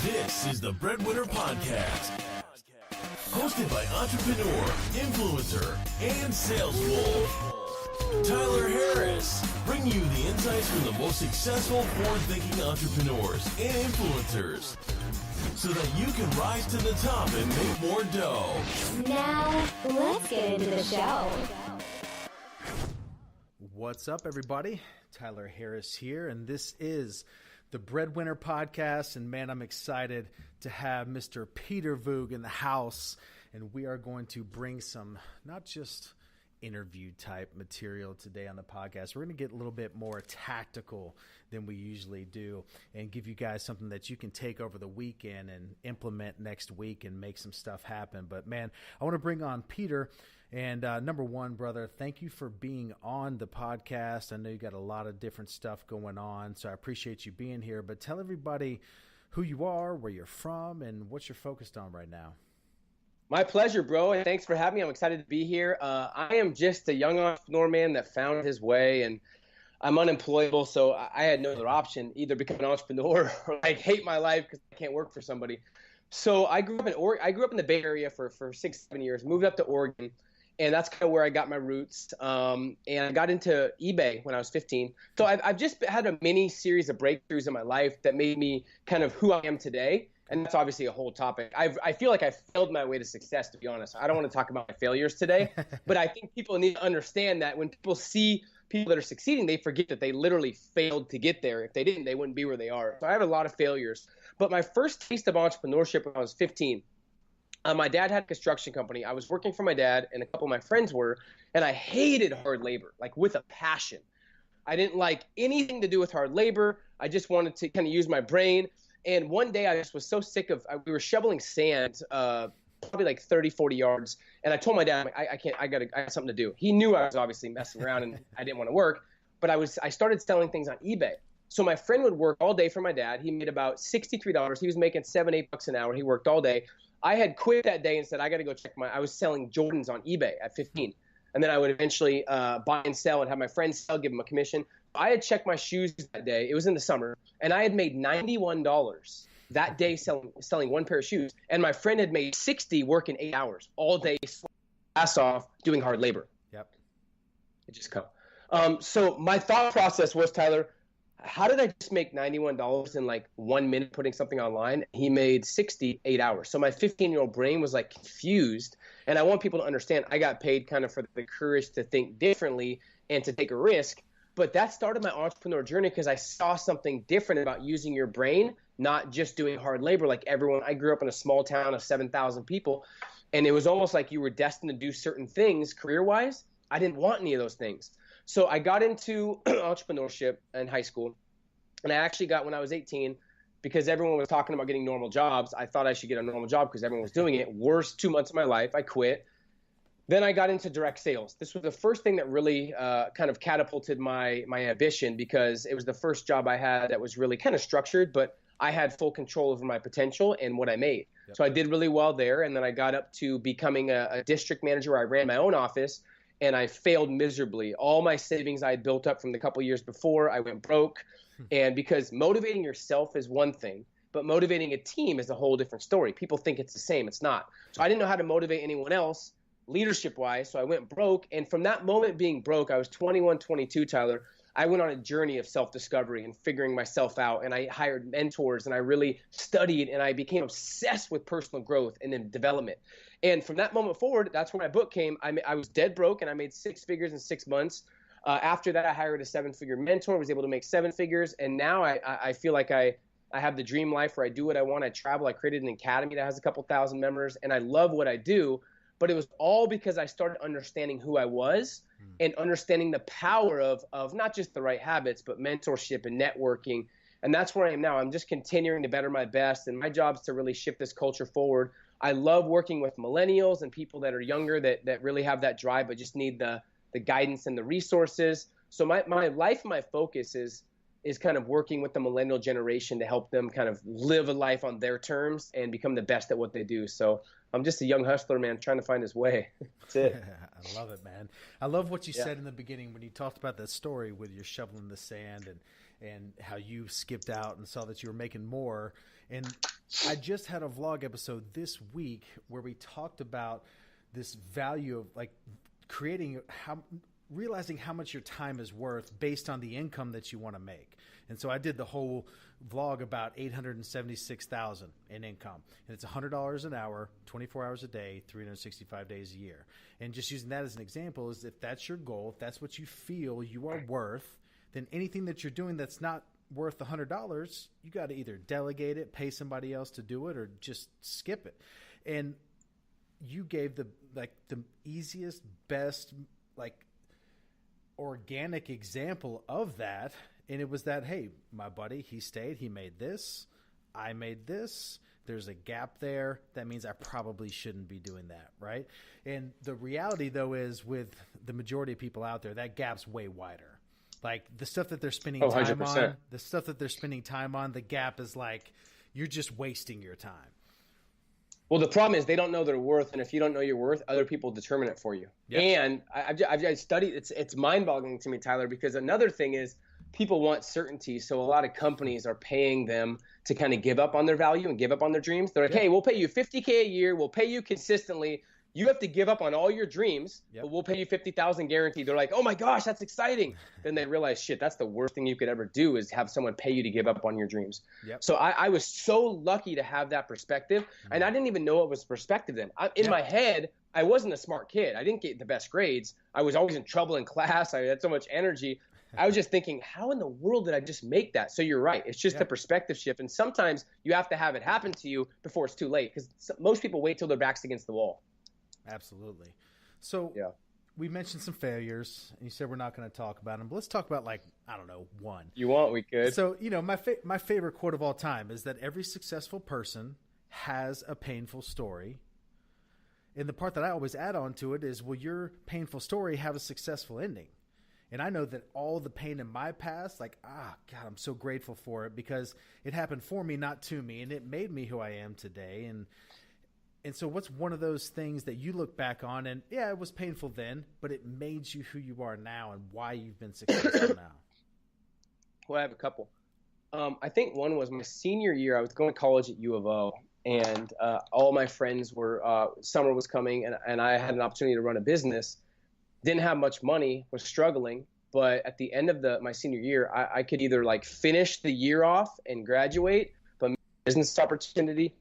This is the Breadwinner Podcast, hosted by entrepreneur, influencer, and sales wolf, Tyler Harris, bringing you the insights from the most successful forward-thinking entrepreneurs and influencers, so that you can rise to the top and make more dough. Now, let's get into the show. What's up, everybody? Tyler Harris here, and this is the Breadwinner Podcast. And man, I'm excited to have Mr. Peter Voogd in the house, and we are going to bring some not just interview type material today on the podcast. We're going to get a little bit more tactical than we usually do and give you guys something that you can take over the weekend and implement next week and make some stuff happen. But man, I want to bring on Peter. And number one, brother, thank you for being on the podcast. I know you got a lot of different stuff going on, so I appreciate you being here. But tell everybody who you are, where you're from, and what you're focused on right now. My pleasure, bro, and thanks for having me. I'm excited to be here. I am just a young entrepreneur man that found his way, and I'm unemployable, so I had no other option, either become an entrepreneur or like hate my life because I can't work for somebody. So I grew up in the Bay Area for 6-7 years, moved up to Oregon, and that's kind of where I got my roots. And I got into eBay when I was 15. So I've just had a mini series of breakthroughs in my life that made me kind of who I am today. And that's obviously a whole topic. I feel like I failed my way to success, to be honest. I don't want to talk about my failures today, but I think people need to understand that when people see people that are succeeding, they forget that they literally failed to get there. If they didn't, they wouldn't be where they are. So I have a lot of failures. But my first taste of entrepreneurship when I was 15, my dad had a construction company. I was working for my dad, and a couple of my friends were, and I hated hard labor, like with a passion. I didn't like anything to do with hard labor. I just wanted to kind of use my brain. And one day I just was so sick of, we were shoveling sand, probably like 30, 40 yards. And I told my dad, I got something to do. He knew I was obviously messing around and I didn't want to work, but I started selling things on eBay. So my friend would work all day for my dad. He made about $63. He was making $7-8 an hour. He worked all day. I had quit that day and said, I got to go I was selling Jordans on eBay at 15. And then I would eventually buy and sell and have my friends sell, give them a commission. I had checked my shoes that day. It was in the summer, and I had made $91 that day selling one pair of shoes. And my friend had made $60 working 8 hours all day, ass off, doing hard labor. Yep. It just come. So my thought process was, Tyler, how did I just make $91 in like 1 minute putting something online? He made 8 hours. So my 15-year-old brain was like confused. And I want people to understand I got paid kind of for the courage to think differently and to take a risk. But that started my entrepreneur journey because I saw something different about using your brain, not just doing hard labor like everyone. I grew up in a small town of 7,000 people, and it was almost like you were destined to do certain things career-wise. I didn't want any of those things. So I got into entrepreneurship in high school, and I actually got when I was 18 because everyone was talking about getting normal jobs. I thought I should get a normal job because everyone was doing it. Worst 2 months of my life. I quit. Then I got into direct sales. This was the first thing that really kind of catapulted my ambition because it was the first job I had that was really kind of structured, but I had full control over my potential and what I made. Yep. So I did really well there, and then I got up to becoming a district manager where I ran my own office, and I failed miserably. All my savings I had built up from the couple years before, I went broke. And because motivating yourself is one thing, but motivating a team is a whole different story. People think it's the same. It's not. So I didn't know how to motivate anyone else leadership-wise, so I went broke. And from that moment being broke, I was 21, 22, Tyler, I went on a journey of self-discovery and figuring myself out, and I hired mentors, and I really studied, and I became obsessed with personal growth and then development. And from that moment forward, that's where my book came. I was dead broke, and I made 6 figures in 6 months. After that, I hired a 7-figure mentor, was able to make 7 figures, and now I feel like I have the dream life where I do what I want. I travel. I created an academy that has a couple thousand members, and I love what I do. But it was all because I started understanding who I was and understanding the power of not just the right habits, but mentorship and networking. And that's where I am now. I'm just continuing to better my best. And my job is to really shift this culture forward. I love working with millennials and people that are younger that really have that drive, but just need the guidance and the resources. So my life, my focus is kind of working with the millennial generation to help them kind of live a life on their terms and become the best at what they do. So I'm just a young hustler, man, trying to find his way. That's it. I love it, man. I love what you said in the beginning when you talked about that story with your shoveling the sand and how you skipped out and saw that you were making more. And I just had a vlog episode this week where we talked about this value of like realizing how much your time is worth based on the income that you want to make. And so I did the whole vlog about $876,000 in income, and it's $100 an hour, 24 hours a day, 365 days a year. And just using that as an example is if that's your goal, if that's what you feel you are worth, then anything that you're doing that's not worth $100, you got to either delegate it, pay somebody else to do it, or just skip it. And you gave the easiest, best, organic example of that. And it was that, hey, my buddy, he stayed, he made this, I made this, there's a gap there. That means I probably shouldn't be doing that, right? And the reality, though, is with the majority of people out there, that gap's way wider. Like the stuff that they're spending time 100%. The gap is like you're just wasting your time. Well, the problem is they don't know their worth, and if you don't know your worth, other people determine it for you. Yep. And I've studied, it's mind-boggling to me, Tyler, because another thing is people want certainty, so a lot of companies are paying them to kind of give up on their value and give up on their dreams. They're like, hey, we'll pay you $50K a year, we'll pay you consistently. You have to give up on all your dreams, but we'll pay you $50,000 guaranteed. They're like, oh my gosh, that's exciting. Then they realize, shit, that's the worst thing you could ever do is have someone pay you to give up on your dreams. Yep. So I was so lucky to have that perspective, and I didn't even know it was perspective then. In my head, I wasn't a smart kid. I didn't get the best grades. I was always in trouble in class. I had so much energy. I was just thinking, how in the world did I just make that? So you're right. It's just a perspective shift. And sometimes you have to have it happen to you before it's too late, because most people wait till their back's against the wall. Absolutely. So we mentioned some failures, and you said we're not going to talk about them, but let's talk about one. You want? We could. So, my favorite quote of all time is that every successful person has a painful story. And the part that I always add on to it is, will your painful story have a successful ending? And I know that all the pain in my past, God, I'm so grateful for it because it happened for me, not to me, and it made me who I am today. And so what's one of those things that you look back on and, it was painful then, but it made you who you are now and why you've been successful now? Well, I have a couple. I think one was my senior year. I was going to college at U of O, and all my friends were summer was coming, and I had an opportunity to run a business. Didn't have much money, was struggling, but at the end of my senior year, I could either finish the year off and graduate, but business opportunity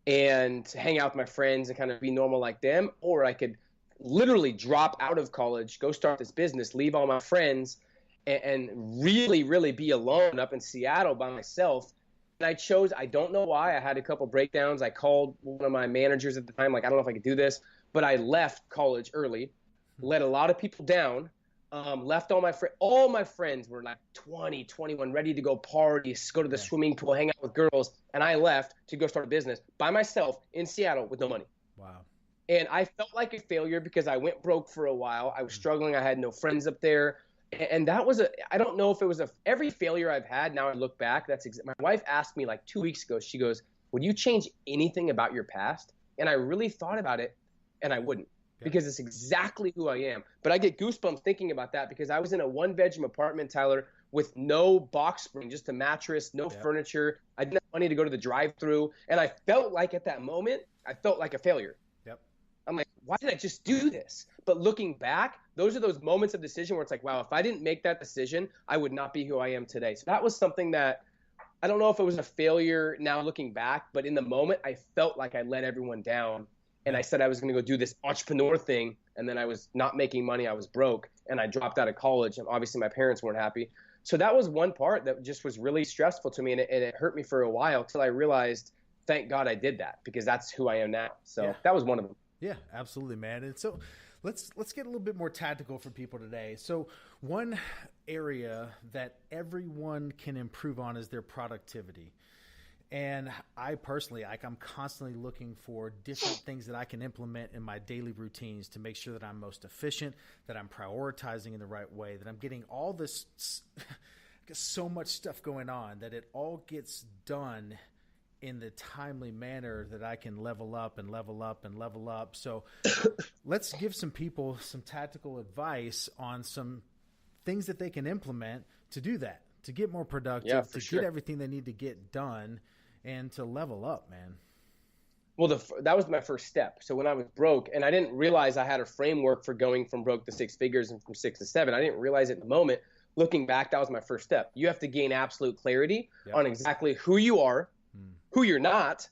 and hang out with my friends and kind of be normal like them, or I could literally drop out of college, go start this business, leave all my friends, and really, really be alone up in Seattle by myself. And I chose, I don't know why, I had a couple breakdowns. I called one of my managers at the time, I don't know if I could do this, but I left college early. Let a lot of people down, left all my friends were 20, 21, ready to go party, go to the swimming pool, hang out with girls. And I left to go start a business by myself in Seattle with no money. Wow. And I felt like a failure because I went broke for a while. I was struggling. I had no friends up there. And that was I don't know if it was every failure I've had. Now I look back, my wife asked me 2 weeks ago, she goes, would you change anything about your past? And I really thought about it, and I wouldn't. Because it's exactly who I am. But I get goosebumps thinking about that because I was in a one-bedroom apartment, Tyler, with no box spring, just a mattress, no furniture. I didn't have money to go to the drive-thru. And I felt like at that moment, I felt like a failure. Yep. I'm like, why did I just do this? But looking back, those are those moments of decision where it's like, wow, if I didn't make that decision, I would not be who I am today. So that was something that I don't know if it was a failure now looking back, but in the moment, I felt like I let everyone down. And I said I was going to go do this entrepreneur thing, and then I was not making money. I was broke, and I dropped out of college, and obviously my parents weren't happy. So that was one part that just was really stressful to me, and it hurt me for a while till I realized, thank God I did that, because that's who I am now. So that was one of them. Yeah, absolutely, man. And so let's get a little bit more tactical for people today. So one area that everyone can improve on is their productivity. And I personally, I'm constantly looking for different things that I can implement in my daily routines to make sure that I'm most efficient, that I'm prioritizing in the right way, that I'm getting all this, so much stuff going on, that it all gets done in the timely manner that I can level up and level up and level up. So let's give some people some tactical advice on some things that they can implement to do that, to get more productive, Yeah, to sure. get everything they need to get done, and to level up, man. Well, that was my first step. So when I was broke, and I didn't realize I had a framework for going from broke to six figures and from 6 to 7, I didn't realize it in the moment. Looking back, that was my first step. You have to gain absolute clarity on exactly who you are, who you're not,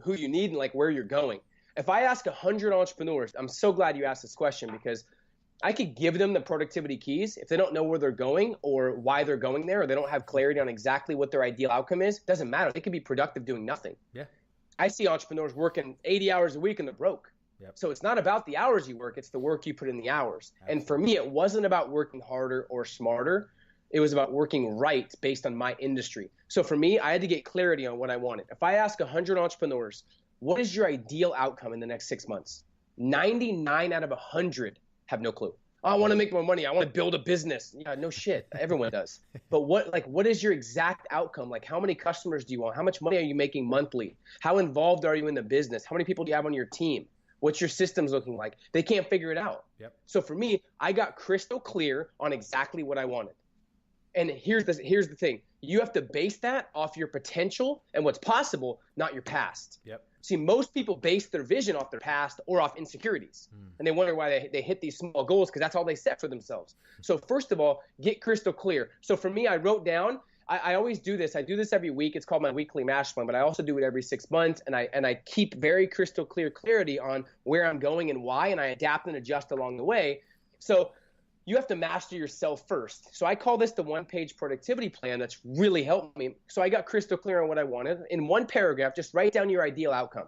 who you need, and like where you're going. If I ask 100 entrepreneurs, I'm so glad you asked this question, because I could give them the productivity keys. If they don't know where they're going or why they're going there, or they don't have clarity on exactly what their ideal outcome is, doesn't matter. They could be productive doing nothing. Yeah. I see entrepreneurs working 80 hours a week and they're broke. Yep. So it's not about the hours you work, it's the work you put in the hours. Absolutely. And for me, it wasn't about working harder or smarter. It was about working right based on my industry. So for me, I had to get clarity on what I wanted. If I ask 100 entrepreneurs, what is your ideal outcome in the next 6 months? 99 out of 100 have no clue. Oh, I want to make more money. I want to build a business. Yeah, no shit. Everyone does. But what is your exact outcome? Like, how many customers do you want? How much money are you making monthly? How involved are you in the business? How many people do you have on your team? What's your systems looking like? They can't figure it out. Yep. So for me, I got crystal clear on exactly what I wanted. And here's the thing. You have to base that off your potential and what's possible, not your past. Yep. See, most people base their vision off their past or off insecurities. And they wonder why they hit these small goals, because that's all they set for themselves. So first of all, get crystal clear. So for me, I wrote down, I always do this. I do this every week. It's called my weekly master plan, but I also do it every 6 months. And I keep very crystal clear clarity on where I'm going and why, and I adapt and adjust along the way. So you have to master yourself first. So I call this the one-page productivity plan. That's really helped me. So I got crystal clear on what I wanted. In one paragraph, just write down your ideal outcome.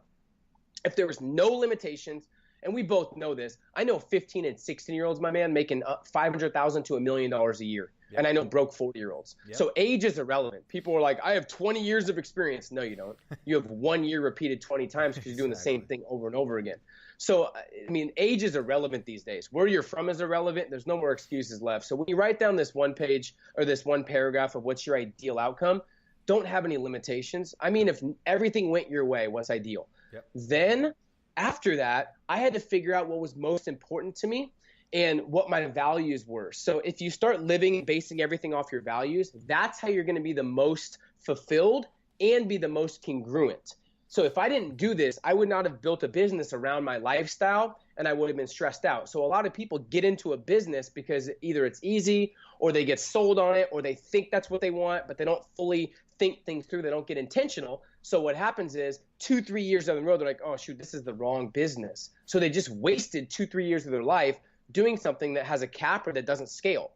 If there was no limitations, and we both know this, I know 15 and 16-year-olds, my man, making $500,000 to $1 million a year. Yep. And I know broke 40-year-olds. Yep. So age is irrelevant. People are like, I have 20 years of experience. No, you don't. You have 1 year repeated 20 times because you're doing the same thing over and over again. So, I mean, age is irrelevant these days. Where you're from is irrelevant. There's no more excuses left. So when you write down this one page or this one paragraph of what's your ideal outcome, don't have any limitations. I mean, if everything went your way, what's ideal? Yep. Then after that, I had to figure out what was most important to me and what my values were. So if you start living and basing everything off your values, that's how you're going to be the most fulfilled and be the most congruent. So if I didn't do this, I would not have built a business around my lifestyle, and I would have been stressed out. So a lot of people get into a business because either it's easy or they get sold on it or they think that's what they want, but they don't fully think things through. They don't get intentional. So what happens is 2-3 years down the road, they're like, oh, shoot, this is the wrong business. So they just wasted 2-3 years of their life doing something that has a cap or that doesn't scale,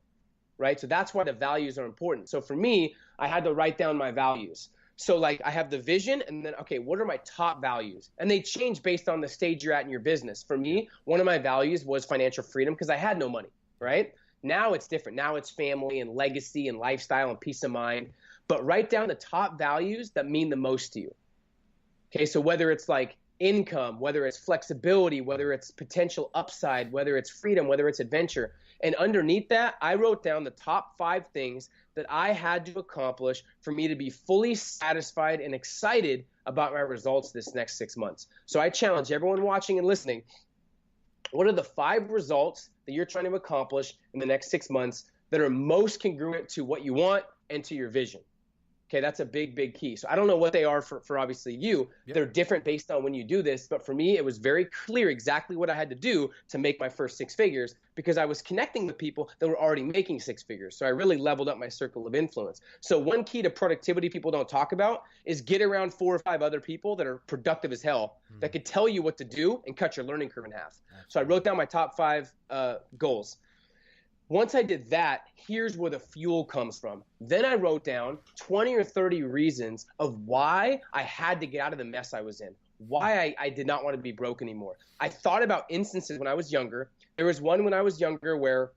right? So that's why the values are important. So for me, I had to write down my values. So like I have the vision and then, okay, what are my top values? And they change based on the stage you're at in your business. For me, one of my values was financial freedom because I had no money, right? Now it's different. Now it's family and legacy and lifestyle and peace of mind. But write down the top values that mean the most to you. Okay, so whether it's like income, whether it's flexibility, whether it's potential upside, whether it's freedom, whether it's adventure. And underneath that, I wrote down the top 5 things that I had to accomplish for me to be fully satisfied and excited about my results this next 6 months. So I challenge everyone watching and listening, what are the 5 results that you're trying to accomplish in the next 6 months that are most congruent to what you want and to your vision? Okay, that's a big, big key. So I don't know what they are for obviously you. Yep. They're different based on when you do this. But for me, it was very clear exactly what I had to do to make my first 6 figures because I was connecting with people that were already making 6 figures. So I really leveled up my circle of influence. So one key to productivity people don't talk about is get around 4 or 5 other people that are productive as hell that could tell you what to do and cut your learning curve in half. So I wrote down my top 5 goals. Once I did that, here's where the fuel comes from. Then I wrote down 20 or 30 reasons of why I had to get out of the mess I was in, why I did not want to be broke anymore. I thought about instances when I was younger. There was one when I was younger where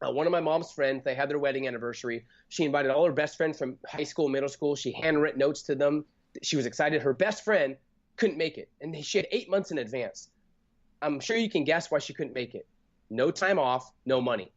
one of my mom's friends, they had their wedding anniversary. She invited all her best friends from high school, middle school. She handwritten notes to them. She was excited. Her best friend couldn't make it, and she had 8 months in advance. I'm sure you can guess why she couldn't make it. No time off, no money.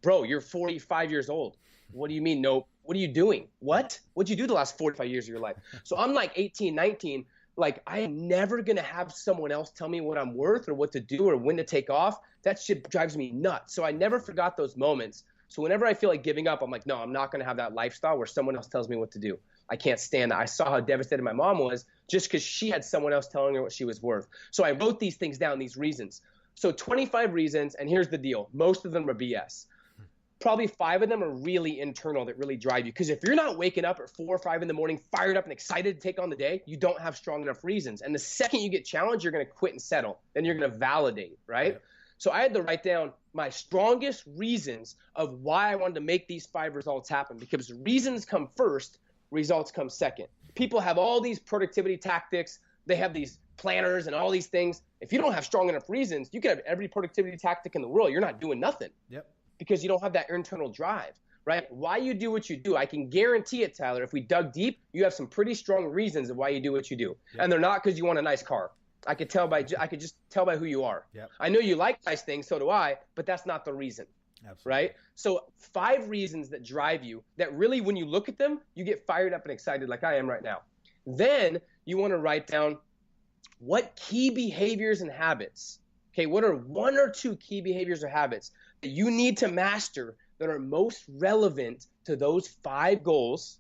Bro, you're 45 years old. What do you mean? No, what are you doing? What'd you do the last 45 years of your life? So I'm like 18, 19, like I am never going to have someone else tell me what I'm worth or what to do or when to take off. That shit drives me nuts. So I never forgot those moments. So whenever I feel like giving up, I'm like, no, I'm not going to have that lifestyle where someone else tells me what to do. I can't stand that. I saw how devastated my mom was just because she had someone else telling her what she was worth. So I wrote these things down, these reasons. So 25 reasons, and here's the deal. Most of them are BS. Probably 5 of them are really internal that really drive you. Because if you're not waking up at 4 or 5 in the morning, fired up and excited to take on the day, you don't have strong enough reasons. And the second you get challenged, you're going to quit and settle. Then you're going to validate, right? Yep. So I had to write down my strongest reasons of why I wanted to make these 5 results happen. Because reasons come first, results come second. People have all these productivity tactics. They have these planners and all these things. If you don't have strong enough reasons, you can have every productivity tactic in the world. You're not doing nothing. Yep. Because you don't have that internal drive, right? Why you do what you do. I can guarantee it, Tyler. If we dug deep, you have some pretty strong reasons of why you do what you do. Yep. And they're not because you want a nice car. I could just tell by who you are. Yep. I know you like nice things, so do I, but that's not the reason. Absolutely. Right? So 5 reasons that drive you that really, when you look at them, you get fired up and excited like I am right now. Then you want to write down what key behaviors and habits, okay, what are 1 or 2 key behaviors or habits that you need to master that are most relevant to those 5 goals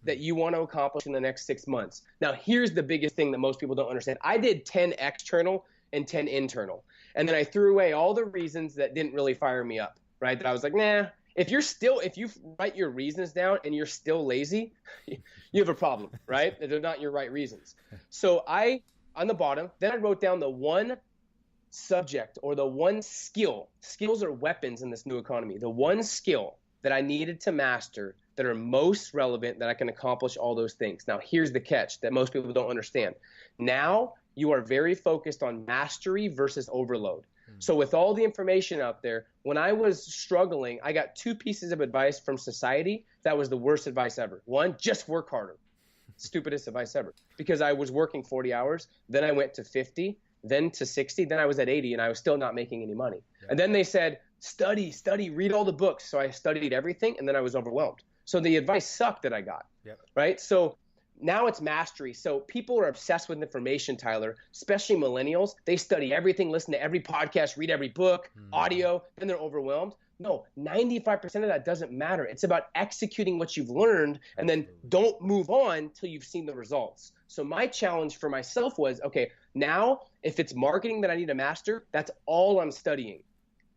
that you want to accomplish in the next 6 months. Now, here's the biggest thing that most people don't understand. I did 10 external and 10 internal. And then I threw away all the reasons that didn't really fire me up, right? That I was like, nah, if you write your reasons down and you're still lazy, you have a problem, right? They're not your right reasons. So on the bottom, then I wrote down the 1 subject or the 1 skill. Skills are weapons in this new economy. The 1 skill that I needed to master that are most relevant that I can accomplish all those things. Now, here's the catch that most people don't understand. Now you are very focused on mastery versus overload. So with all the information out there, when I was struggling, I got 2 pieces of advice from society that was the worst advice ever. 1, just work harder. Stupidest advice ever. Because I was working 40 hours, then I went to 50, then to 60, then I was at 80, and I was still not making any money. Yeah. And then they said, study, read all the books. So I studied everything, and then I was overwhelmed. So the advice sucked that I got, yep. Right? So now it's mastery. So people are obsessed with information, Tyler, especially millennials. They study everything, listen to every podcast, read every book, audio, then they're overwhelmed. No, 95% of that doesn't matter. It's about executing what you've learned and then don't move on till you've seen the results. So my challenge for myself was, okay, now if it's marketing that I need to master, that's all I'm studying.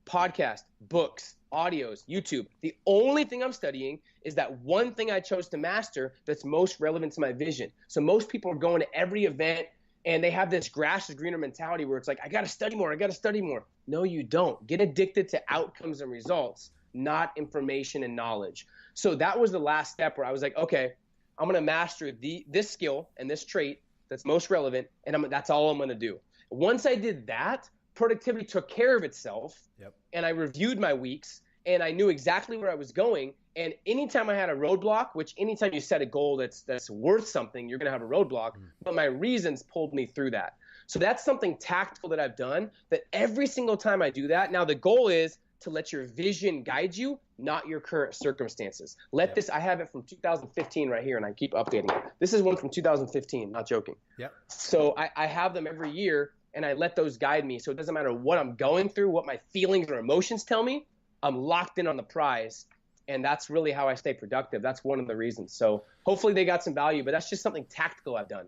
Podcast, books, audios, YouTube. The only thing I'm studying is that one thing I chose to master that's most relevant to my vision. So most people are going to every event and they have this grass is greener mentality where it's like, I got to study more. No, you don't. Get addicted to outcomes and results, not information and knowledge. So that was the last step where I was like, okay, I'm going to master this skill and this trait that's most relevant, and that's all I'm going to do. Once I did that, productivity took care of itself, yep. And I reviewed my weeks, and I knew exactly where I was going. And anytime I had a roadblock, which anytime you set a goal that's worth something, you're going to have a roadblock, but my reasons pulled me through that. So that's something tactical that I've done that every single time I do that. Now the goal is to let your vision guide you, not your current circumstances. I have it from 2015 right here, and I keep updating it. This is one from 2015, not joking. Yep. So I have them every year, and I let those guide me. So it doesn't matter what I'm going through, what my feelings or emotions tell me, I'm locked in on the prize. And that's really how I stay productive. That's one of the reasons. So hopefully they got some value, but that's just something tactical I've done.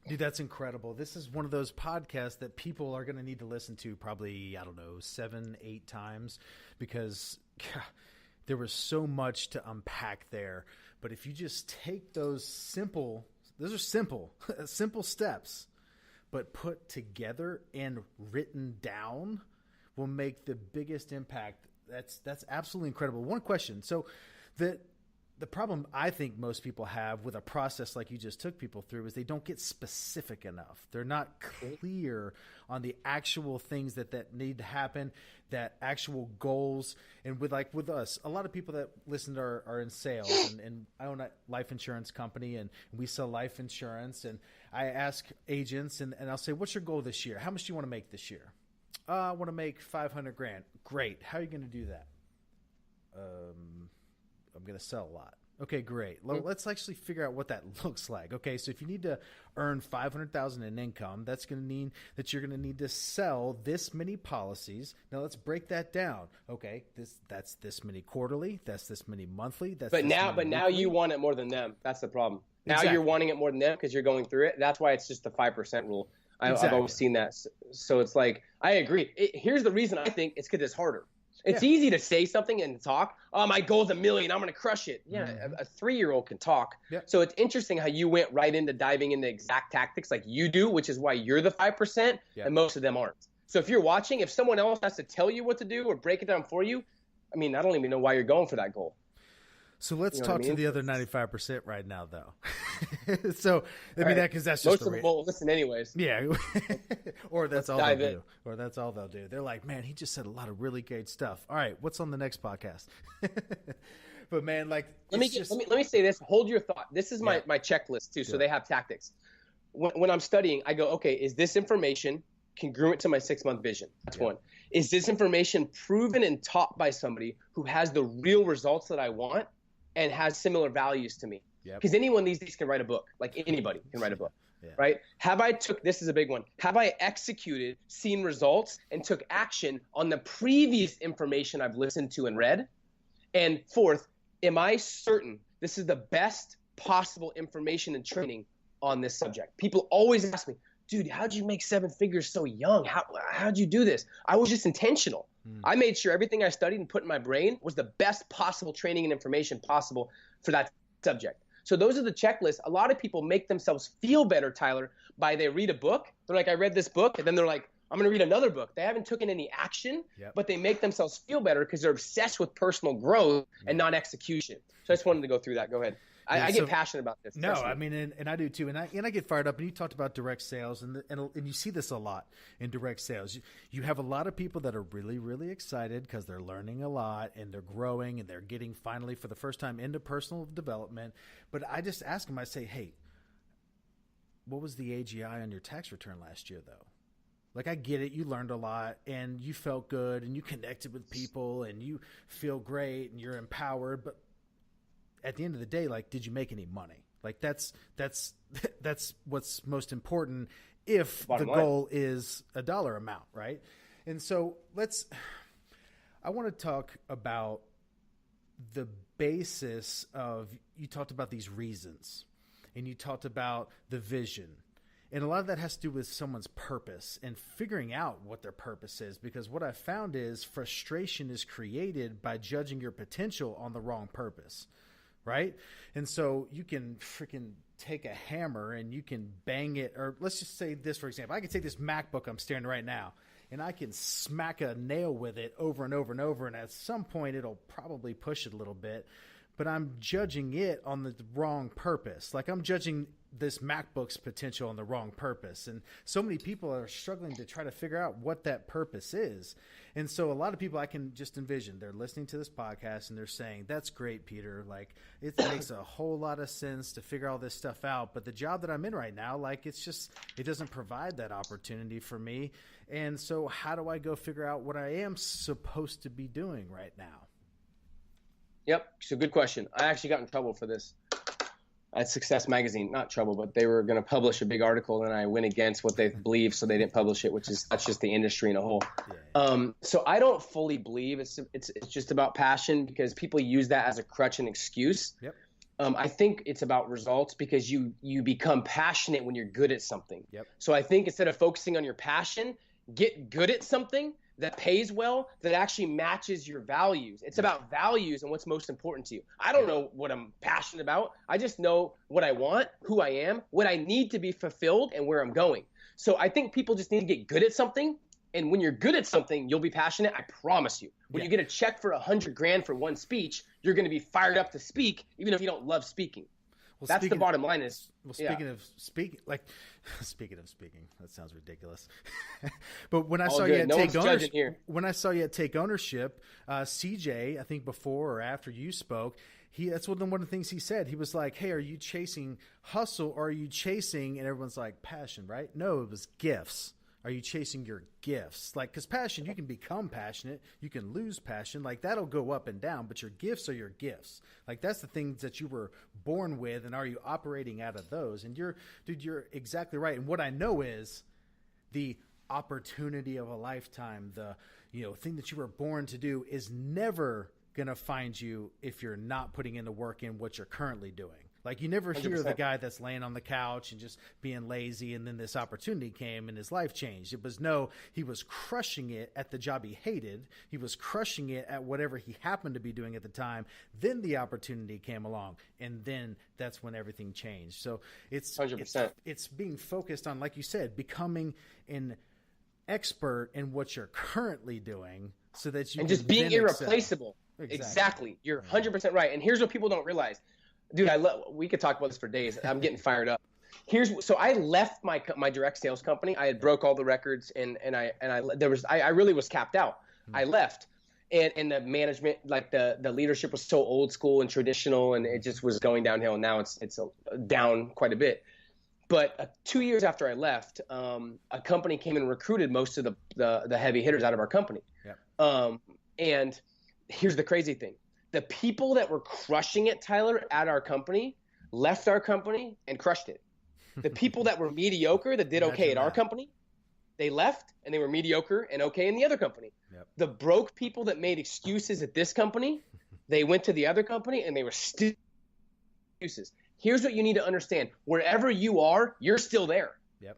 Dude, that's incredible. This is one of those podcasts that people are going to need to listen to probably, 7-8 times because there was so much to unpack there. But if you just take those simple steps, but put together and written down will make the biggest impact. That's absolutely incredible. One question. So the problem I think most people have with a process like you just took people through is they don't get specific enough. They're not clear on the actual things that need to happen, that actual goals. And with us, a lot of people that listen are in sales, and I own a life insurance company, and we sell life insurance. And I ask agents, and I'll say, what's your goal this year? How much do you want to make this year? I want to make $500,000. Great. How are you going to do that? I'm going to sell a lot. Okay, great. Let's actually figure out what that looks like. Okay, so if you need to earn $500,000 in income, that's going to mean that you're going to need to sell this many policies. Now let's break that down. Okay, that's this many quarterly, that's this many monthly. But now you want it more than them. That's the problem. Now Exactly. you're wanting it more than them because you're going through it. That's why it's just the 5% rule. I've always seen that. So it's like, I agree. Here's the reason I think it's because it's harder. It's easy to say something and talk. Oh, my goal's $1 million. I'm going to crush it. Yeah, a 3-year-old can talk. Yep. So it's interesting how you went right into diving into exact tactics like you do, which is why you're the 5% and most of them aren't. So if you're watching, if someone else has to tell you what to do or break it down for you, I mean, I don't even know why you're going for that goal. So let's talk to the other 95% right now, though. So I mean, because that's just most of them won't listen anyways. Yeah, or that's all they'll do. Or that's all they'll do. They're like, man, he just said a lot of really great stuff. All right, what's on the next podcast? But man, like, let me say this. Hold your thought. This is my checklist too. So they have tactics. When I'm studying, I go, okay, is this information congruent to my 6-month vision? That's one. Is this information proven and taught by somebody who has the real results that I want and has similar values to me? Because anyone these days can write a book. Like anybody can write a book, right? This is a big one. Have I executed, seen results, and took action on the previous information I've listened to and read? And fourth, am I certain this is the best possible information and training on this subject? People always ask me, dude, how'd you make 7 figures so young? How'd you do this? I was just intentional. I made sure everything I studied and put in my brain was the best possible training and information possible for that subject. So those are the checklists. A lot of people make themselves feel better, Tyler, by they read a book. They're like, I read this book, and then they're like, I'm going to read another book. They haven't taken any action, but they make themselves feel better because they're obsessed with personal growth and not execution. So I just wanted to go through that. Go ahead. I get passionate about this. No, I mean, and I do too. And I get fired up. And you talked about direct sales, and you see this a lot in direct sales. You have a lot of people that are really, really excited because they're learning a lot and they're growing and they're getting finally for the first time into personal development. But I just ask them, I say, hey, what was the AGI on your tax return last year, though? Like, I get it. You learned a lot and you felt good and you connected with people and you feel great and you're empowered. But at the end of the day, like, did you make any money? Like, that's what's most important if the goal is a dollar amount, right? And so I want to talk about the basis of, you talked about these reasons and you talked about the vision. And a lot of that has to do with someone's purpose and figuring out what their purpose is, because what I've found is frustration is created by judging your potential on the wrong purpose. Right? And so you can freaking take a hammer and you can bang it, or let's just say this, for example, I can take this MacBook I'm staring right now and I can smack a nail with it over and over and over. And at some point it'll probably push it a little bit, but I'm judging it on the wrong purpose. Like, I'm judging this MacBook's potential on the wrong purpose. And so many people are struggling to try to figure out what that purpose is. And so a lot of people I can just envision, they're listening to this podcast and they're saying, that's great, Peter. Like, it makes a whole lot of sense to figure all this stuff out. But the job that I'm in right now, like, it doesn't provide that opportunity for me. And so how do I go figure out what I am supposed to be doing right now? Yep. So good question. I actually got in trouble for this at Success Magazine. Not trouble, but they were going to publish a big article and I went against what they believed, so they didn't publish it, that's just the industry in a whole. So I don't fully believe it's just about passion, because people use that as a crutch and excuse. Yep. I think it's about results, because you become passionate when you're good at something. Yep. So I think instead of focusing on your passion, get good at something that pays well, that actually matches your values. It's about values and what's most important to you. I don't know what I'm passionate about. I just know what I want, who I am, what I need to be fulfilled, and where I'm going. So I think people just need to get good at something. And when you're good at something, you'll be passionate. I promise you. When you get a check for $100,000 for one speech, you're going to be fired up to speak, even if you don't love speaking. Well, that's the bottom line. Speaking of speaking, that sounds ridiculous. But when I saw you at Take Ownership, CJ, I think before or after you spoke, that's one of the things he said. He was like, "Hey, are you chasing hustle or are you chasing?" And everyone's like, "Passion, right?" No, it was gifts. Are you chasing your gifts? Like, because passion, you can become passionate, you can lose passion, like that'll go up and down, but your gifts are your gifts. Like, that's the things that you were born with, and are you operating out of those? And you're exactly right. And what I know is the opportunity of a lifetime, the thing that you were born to do is never gonna find you if you're not putting in the work in what you're currently doing. Like, you never hear 100%. the guy that's laying on the couch and just being lazy, and then this opportunity came and his life changed. It was he was crushing it at the job he hated. He was crushing it at whatever he happened to be doing at the time. Then the opportunity came along, and then that's when everything changed. So it's 100%. it's being focused on, like you said, becoming an expert in what you're currently doing, so that you and can just being then excel. irreplaceable. Exactly. You're 100% right. And here's what people don't realize. Dude, we could talk about this for days. I'm getting fired up. So I left my direct sales company. I had broke all the records, and I really was capped out. I left, and the management, like the leadership, was so old school and traditional, and it just was going downhill. And now it's down quite a bit. But 2 years after I left, a company came and recruited most of the heavy hitters out of our company. Yep. And here's the crazy thing. The people that were crushing it, Tyler, at our company left our company and crushed it. The people that were mediocre, that did okay at our company, they left and they were mediocre and okay in the other company. Yep. The broke people that made excuses at this company, they went to the other company and they were still excuses. Here's what you need to understand. Wherever you are, you're still there. Yep.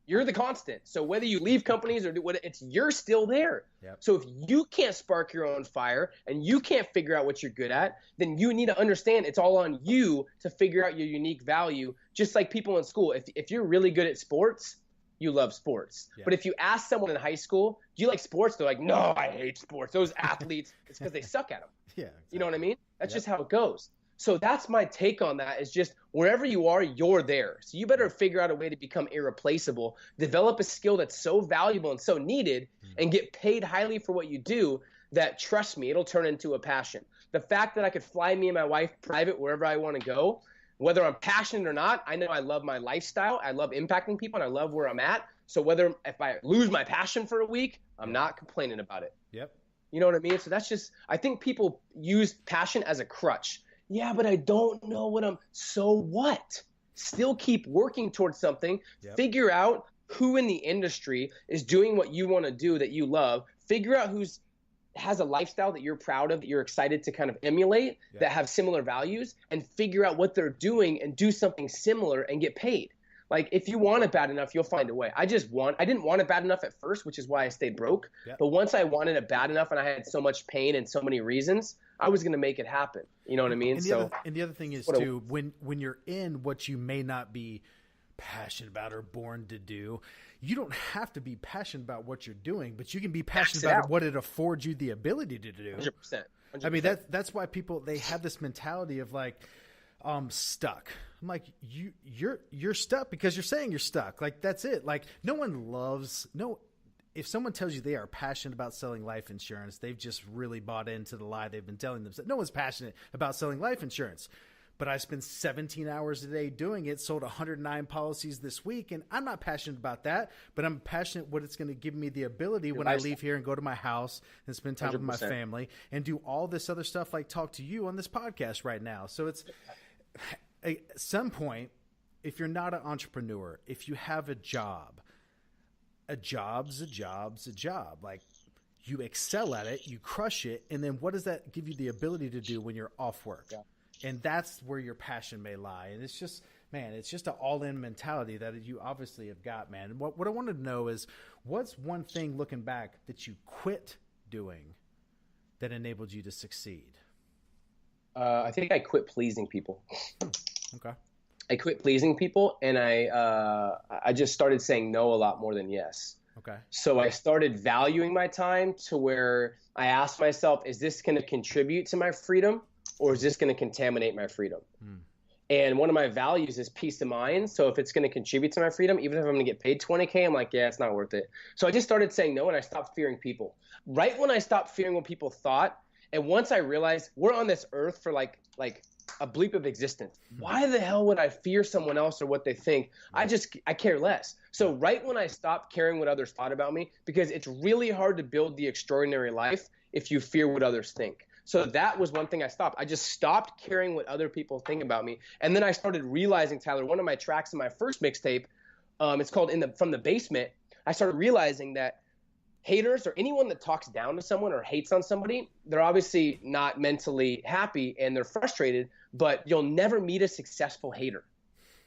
You're the constant. So whether you leave companies or do what, you're still there. Yep. So if you can't spark your own fire and you can't figure out what you're good at, then you need to understand it's all on you to figure out your unique value. Just like people in school, if you're really good at sports, you love sports. Yeah. But if you ask someone in high school, do you like sports? They're like, no, I hate sports. Those athletes, it's because they suck at them. Yeah. Exactly. You know what I mean? That's just how it goes. So that's my take on that, is just wherever you are, you're there. So you better figure out a way to become irreplaceable, develop a skill that's so valuable and so needed, and get paid highly for what you do, that, trust me, it'll turn into a passion. The fact that I could fly me and my wife private wherever I want to go, whether I'm passionate or not, I know I love my lifestyle. I love impacting people, and I love where I'm at. So if I lose my passion for a week, I'm not complaining about it. Yep. You know what I mean? So that's just, I think people use passion as a crutch. Yeah, but I don't know so what? Still keep working towards something. Yep. Figure out who in the industry is doing what you want to do that you love. Figure out has a lifestyle that you're proud of, that you're excited to kind of emulate, that have similar values, and figure out what they're doing and do something similar and get paid. Like, if you want it bad enough, you'll find a way. I didn't want it bad enough at first, which is why I stayed broke. Yep. But once I wanted it bad enough and I had so much pain and so many reasons, I was going to make it happen. You know what I mean? And the other thing is too, when you're in what you may not be passionate about or born to do, you don't have to be passionate about what you're doing, but you can be passionate about what it affords you the ability to do. 100%. I mean, that's why people, they have this mentality of like, stuck. I'm like, you're stuck because you're saying you're stuck. Like, that's it. Like, if someone tells you they are passionate about selling life insurance, they've just really bought into the lie they've been telling themselves. No one's passionate about selling life insurance, but I spend 17 hours a day doing it, sold 109 policies this week, and I'm not passionate about that, but I'm passionate what it's going to give me the ability when I leave here and go to my house and spend time 100%. With my family and do all this other stuff, like talk to you on this podcast right now. So it's at some point, if you're not an entrepreneur, if you have a job's a job. Like, you excel at it, you crush it, and then what does that give you the ability to do when you're off work? Yeah. And that's where your passion may lie. And it's just, man, it's just an all-in mentality that you obviously have got, man. And what I wanted to know is, what's one thing looking back that you quit doing that enabled you to succeed? I think I quit pleasing people. Okay. I quit pleasing people, and I just started saying no a lot more than yes. Okay. So I started valuing my time to where I asked myself, is this going to contribute to my freedom, or is this going to contaminate my freedom? And one of my values is peace of mind. So if it's going to contribute to my freedom, even if I'm going to get paid $20K, I'm like, yeah, it's not worth it. So I just started saying no, and I stopped fearing people. Right when I stopped fearing what people thought, and once I realized we're on this earth for like a bleep of existence. Why the hell would I fear someone else or what they think? I care less. So right when I stopped caring what others thought about me, because it's really hard to build the extraordinary life if you fear what others think. So that was one thing I stopped. I just stopped caring what other people think about me. And then I started realizing, Tyler, one of my tracks in my first mixtape, it's called From the Basement. I started realizing that haters or anyone that talks down to someone or hates on somebody, they're obviously not mentally happy and they're frustrated, but you'll never meet a successful hater,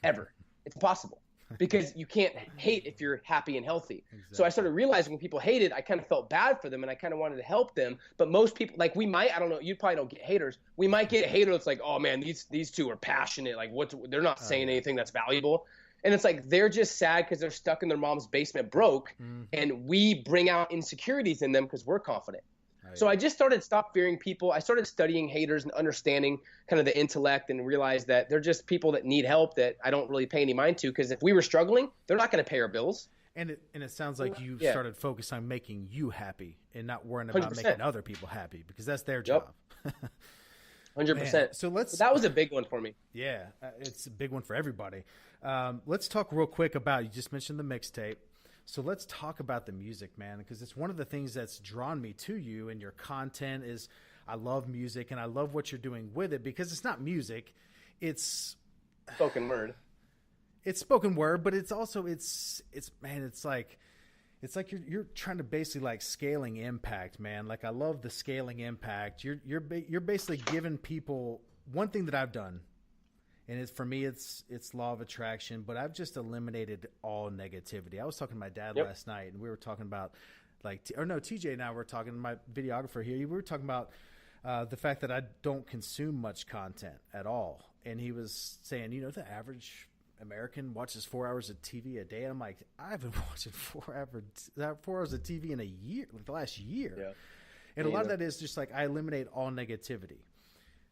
ever. It's impossible. Because you can't hate if you're happy and healthy. Exactly. So I started realizing when people hated, I kind of felt bad for them and I kind of wanted to help them. But most people, like I don't know, you probably don't get haters. We might get a hater that's like, oh man, these two are passionate. Like they're not saying anything that's valuable. And it's like they're just sad because they're stuck in their mom's basement broke. And we bring out insecurities in them because we're confident. So I just stopped fearing people. I started studying haters and understanding kind of the intellect and realized that they're just people that need help that I don't really pay any mind to, because if we were struggling, they're not going to pay our bills. And it sounds like you started focusing on making you happy and not worrying about 100%. making other people happy, because that's their job. 100%. So that was a big one for me. Yeah, it's a big one for everybody. Let's talk real quick about, you just mentioned the mixtape. So let's talk about the music, man, because it's one of the things that's drawn me to you, and your content is, I love music and I love what you're doing with it, because it's not music. It's spoken word. It's spoken word, but it's also, it's like you're trying to basically like scaling impact, man. Like I love the scaling impact. You're basically giving people one thing that I've done. And for me, it's law of attraction, but I've just eliminated all negativity. I was talking to my dad last night, and we were talking about TJ and I were talking, my videographer here, we were talking about the fact that I don't consume much content at all. And he was saying, the average American watches 4 hours of TV a day. And I'm like, I've been watching 4 hours of TV in a year, like the last year. Yeah. And a lot of that is just like, I eliminate all negativity.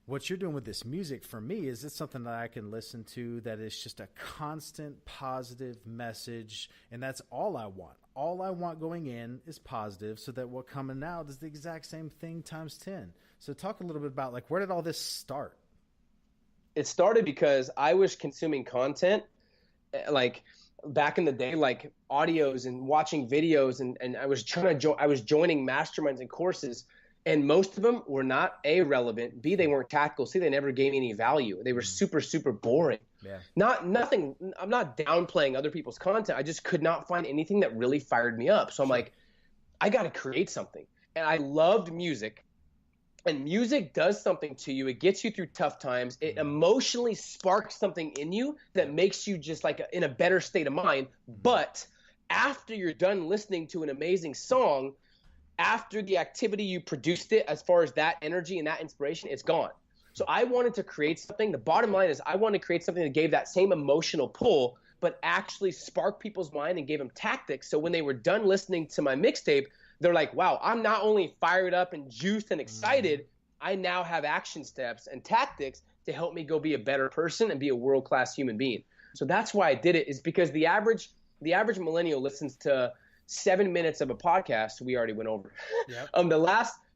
What you're doing with this music for me is it's something that I can listen to that is just a constant positive message. And that's all I want. All I want going in is positive, so that what coming out is the exact same thing times 10. So talk a little bit about like, where did all this start? It started because I was consuming content like back in the day, like audios and watching videos. And I was I was joining masterminds and courses. And most of them were not A, relevant, B, they weren't tactical, C, they never gave me any value. They were super, super boring. Yeah. Nothing. I'm not downplaying other people's content. I just could not find anything that really fired me up. So I'm like, I got to create something. And I loved music. And music does something to you. It gets you through tough times. It emotionally sparks something in you that makes you just like in a better state of mind. But after you're done listening to an amazing song, after the activity you produced it, as far as that energy and that inspiration, it's gone. So I wanted to create something. The bottom line is I wanted to create something that gave that same emotional pull, but actually sparked people's mind and gave them tactics. So when they were done listening to my mixtape, they're like, wow, I'm not only fired up and juiced and excited, I now have action steps and tactics to help me go be a better person and be a world-class human being. So that's why I did it, is because the average millennial listens to 7 minutes of a podcast we already went over. Yep.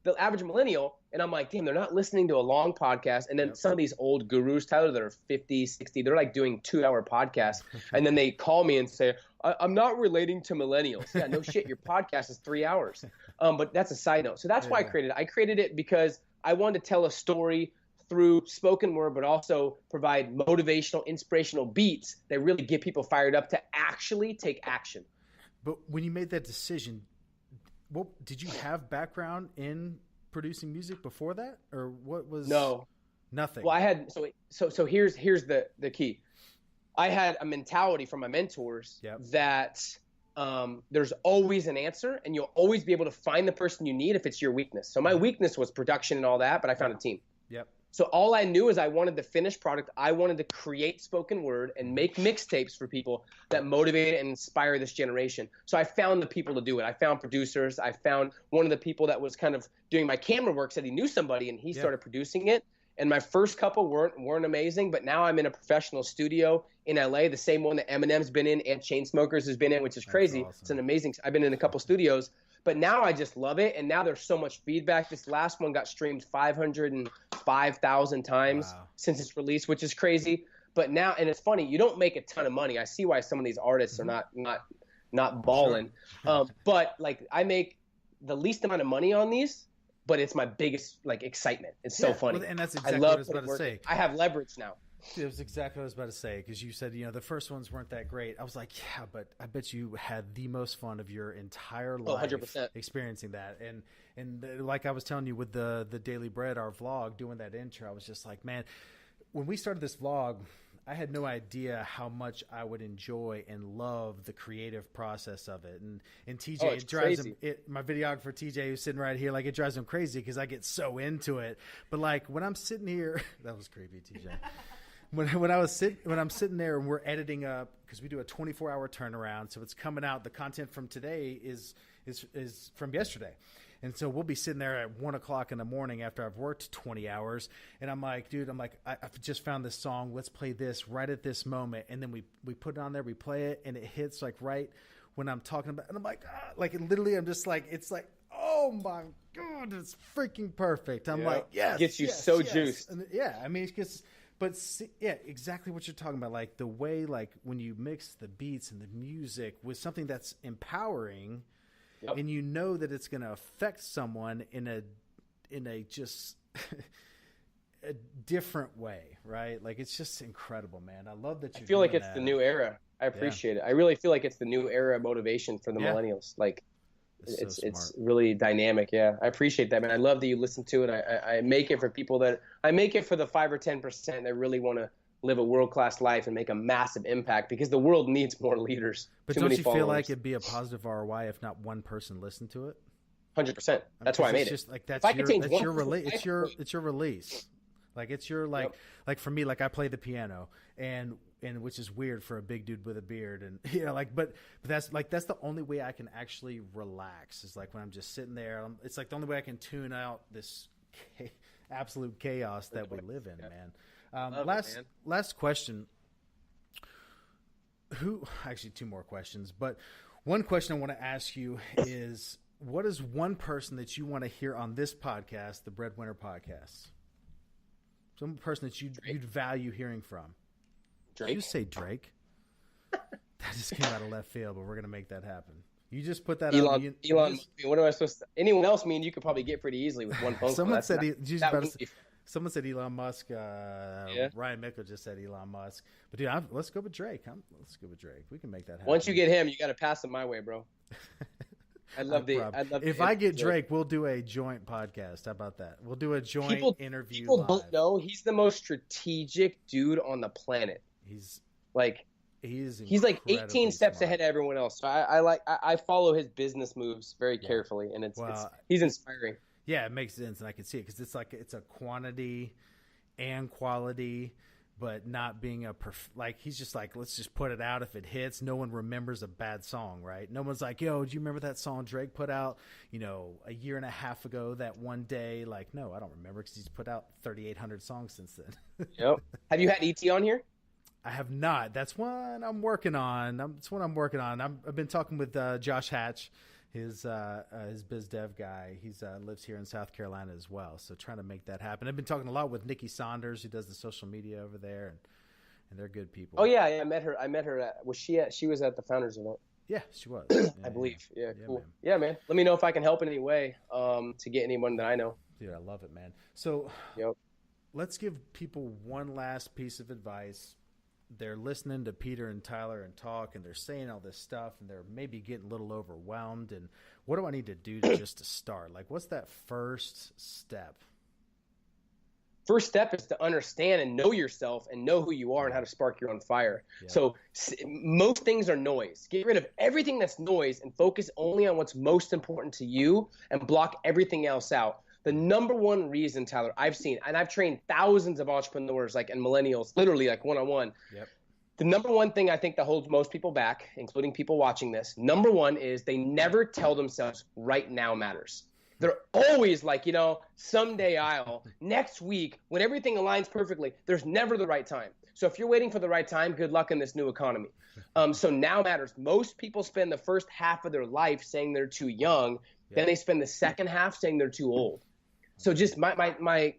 The average millennial, and I'm like, damn, they're not listening to a long podcast. And then some of these old gurus, Tyler, that are 50, 60, they're like doing 2-hour podcasts. And then they call me and say, I'm not relating to millennials. Yeah, no shit, your podcast is 3 hours. But that's a side note. So that's why I created it. I created it because I wanted to tell a story through spoken word, but also provide motivational, inspirational beats that really get people fired up to actually take action. But when you made that decision, did you have background in producing music before that, or what was? No, nothing. Well, I had so here's the key. I had a mentality from my mentors that there's always an answer, and you'll always be able to find the person you need if it's your weakness. So my weakness was production and all that, but I found a team. Yep. So all I knew is I wanted the finished product. I wanted to create spoken word and make mixtapes for people that motivate and inspire this generation. So I found the people to do it. I found producers. I found one of the people that was kind of doing my camera work, said he knew somebody, and he started producing it. And my first couple weren't amazing, but now I'm in a professional studio in LA, the same one that Eminem's been in and Chainsmokers has been in, which is crazy. Awesome. It's an amazing. I've been in a couple studios. But now I just love it. And now there's so much feedback. This last one got streamed 505,000 times since its release, which is crazy. But now, and it's funny, you don't make a ton of money. I see why some of these artists are not balling. Sure. But like I make the least amount of money on these, but it's my biggest like excitement. It's so funny. Well, and that's exactly what I was about to say. I have leverage now. It was exactly what I was about to say, because you said, the first ones weren't that great. I was like, yeah, but I bet you had the most fun of your entire life 100%. experiencing that. And like I was telling you with the Daily Bread, our vlog, doing that intro, I was just like, man, when we started this vlog, I had no idea how much I would enjoy and love the creative process of it. And TJ, it drives him, my videographer TJ, who's sitting right here, like it drives him crazy because I get so into it. But like when I'm sitting here, that was creepy, TJ. When I'm sitting there and we're editing up, because we do a 24-hour turnaround, so it's coming out. The content from today is from yesterday, and so we'll be sitting there at 1:00 in the morning after I've worked 20 hours, and I'm like, dude, I've just found this song. Let's play this right at this moment, and then we put it on there, we play it, and it hits like right when I'm talking about, and I'm like, like literally, I'm just like, it's like, oh my god, it's freaking perfect. I'm like, yes, gets you juiced. And I mean, it's just. But yeah, exactly what you're talking about. Like the way, like when you mix the beats and the music with something that's empowering, and you know that it's going to affect someone in a just a different way, right? Like it's just incredible, man. I love that. I feel like it's the new era. I appreciate it. I really feel like it's the new era motivation for the millennials. Like. It's really dynamic. Yeah. I appreciate that, man. I love that you listen to it. I make it for people I make it for the 5 or 10% that really want to live a world-class life and make a massive impact, because the world needs more leaders. But don't you feel like it'd be a positive ROI if not one person listened to it? 100%. That's why I made it. Just like it's your release. Like it's your like for me, like I play the piano and which is weird for a big dude with a beard, and but that's the only way I can actually relax is like when I'm just sitting there. It's like the only way I can tune out this absolute chaos that we live in, man. Last question. Actually, two more questions, but one question I want to ask you is, what is one person that you want to hear on this podcast, the Breadwinner Podcast? Some person that you'd value hearing from. Drake? You say Drake? That just came out of left field, but we're going to make that happen. You just put that Elon. What am I supposed to? Anyone else? You could probably get pretty easily with one phone call. Someone said Elon Musk. Ryan Mickle just said Elon Musk. But dude, let's go with Drake. Let's go with Drake. We can make that happen. Once you get him, you got to pass him my way, bro. If I get Drake, we'll do a joint podcast. How about that? We'll do a joint interview. People live. Don't know he's the most strategic dude on the planet. He's like 18 steps ahead of everyone else. So I follow his business moves very carefully, and he's inspiring. Yeah, it makes sense, and I can see it because it's a quantity and quality. But not being he's just like, let's just put it out. If it hits, no one remembers a bad song, right? No one's like, yo, do you remember that song Drake put out, a year and a half ago that one day? Like, no, I don't remember, because he's put out 3,800 songs since then. Yep. Have you had E.T. on here? I have not. That's one I'm working on. I've been talking with Josh Hatch, his biz dev guy. He's lives here in South Carolina as well, so trying to make that happen. I've been talking a lot with Nikki Saunders, who does the social media over there, and they're good people. Oh yeah, I met her. She was at the Founders event. Yeah, she was. I believe. Yeah, cool. Man. Yeah, man. Let me know if I can help in any way to get anyone that I know. Dude, I love it, man. So let's give people one last piece of advice. They're listening to Peter and Tyler and talk, and they're saying all this stuff, and they're maybe getting a little overwhelmed. And what do I need to do just to start? Like, what's that first step? First step is to understand and know yourself and know who you are and how to spark your own fire. Yeah. So most things are noise. Get rid of everything that's noise and focus only on what's most important to you, and block everything else out. The number one reason, Tyler, I've seen, and I've trained thousands of entrepreneurs and millennials, literally one-on-one. Yep. The number one thing I think that holds most people back, including people watching this, number one is they never tell themselves right now matters. They're always like, someday next week, when everything aligns perfectly. There's never the right time. So if you're waiting for the right time, good luck in this new economy. So now matters. Most people spend the first half of their life saying they're too young, Then they spend the second half saying they're too old. So just my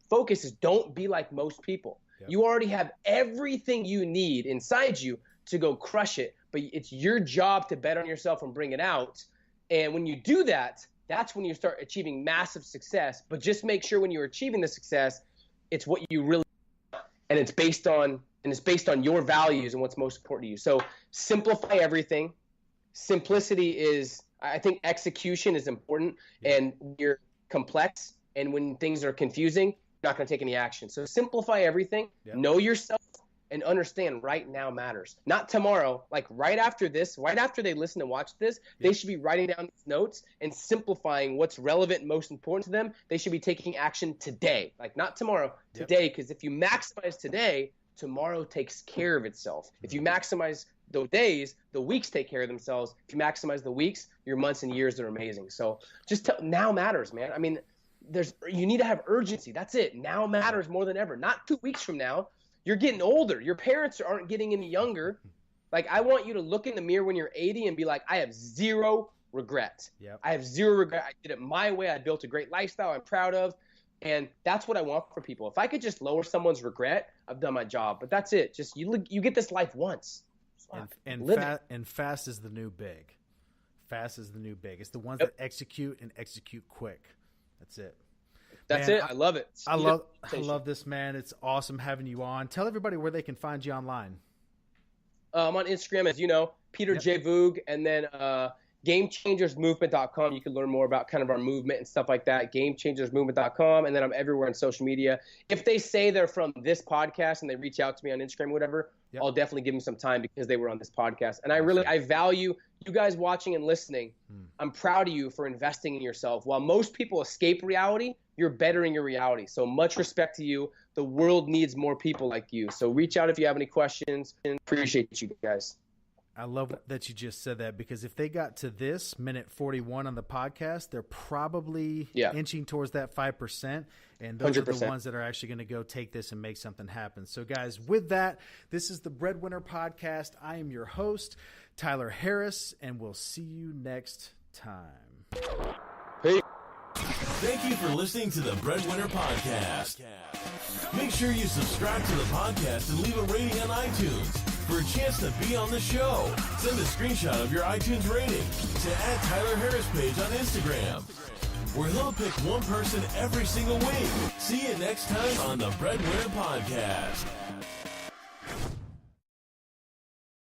focus is don't be like most people. Yep. You already have everything you need inside you to go crush it, but it's your job to bet on yourself and bring it out. And when you do that, that's when you start achieving massive success. But just make sure when you're achieving the success, it's what you really want, and it's based on your values and what's most important to you. So simplify everything. Simplicity is, I think, execution is important, and you're complex, and when things are confusing, you're not going to take any action. So simplify everything. Yep. Know yourself. And understand right now matters. Not tomorrow, like right after this, right after they listen and watch this, they should be writing down these notes and simplifying what's relevant and most important to them. They should be taking action today, like not tomorrow, today. Because if you maximize today, tomorrow takes care of itself. If you maximize the days, the weeks take care of themselves. If you maximize the weeks, your months and years are amazing. So just now matters, man. I mean, you need to have urgency. That's it. Now matters more than ever. Not 2 weeks from now. You're getting older. Your parents aren't getting any younger. Like, I want you to look in the mirror when you're 80 and be like, I have zero regret. Yep. I have zero regret. I did it my way. I built a great lifestyle I'm proud of. And that's what I want for people. If I could just lower someone's regret, I've done my job. But that's it. Just you get this life once. And fast is the new big. Fast is the new big. It's the ones that execute and execute quick. That's it. That's it. I love it. I love this, man. It's awesome having you on. Tell everybody where they can find you online. I'm on Instagram, as you know, Peter J. Voog, and then GameChangersMovement.com. You can learn more about kind of our movement and stuff like that. GameChangersMovement.com, and then I'm everywhere on social media. If they say they're from this podcast and they reach out to me on Instagram or whatever, I'll definitely give them some time because they were on this podcast. And I value you guys watching and listening. I'm proud of you for investing in yourself. While most people escape reality, you're bettering your reality. So much respect to you. The world needs more people like you. So reach out if you have any questions. And appreciate you guys. I love that you just said that, because if they got to this minute 41 on the podcast, they're probably inching towards that 5%. And those 100%. Are the ones that are actually going to go take this and make something happen. So guys, with that, this is the Breadwinner Podcast. I am your host, Tyler Harris, and we'll see you next time. Peace. Thank you for listening to the Breadwinner Podcast. Make sure you subscribe to the podcast and leave a rating on iTunes. For a chance to be on the show, send a screenshot of your iTunes rating to @TylerHarrisPage on Instagram, where he'll pick one person every single week. See you next time on the Breadwinner Podcast.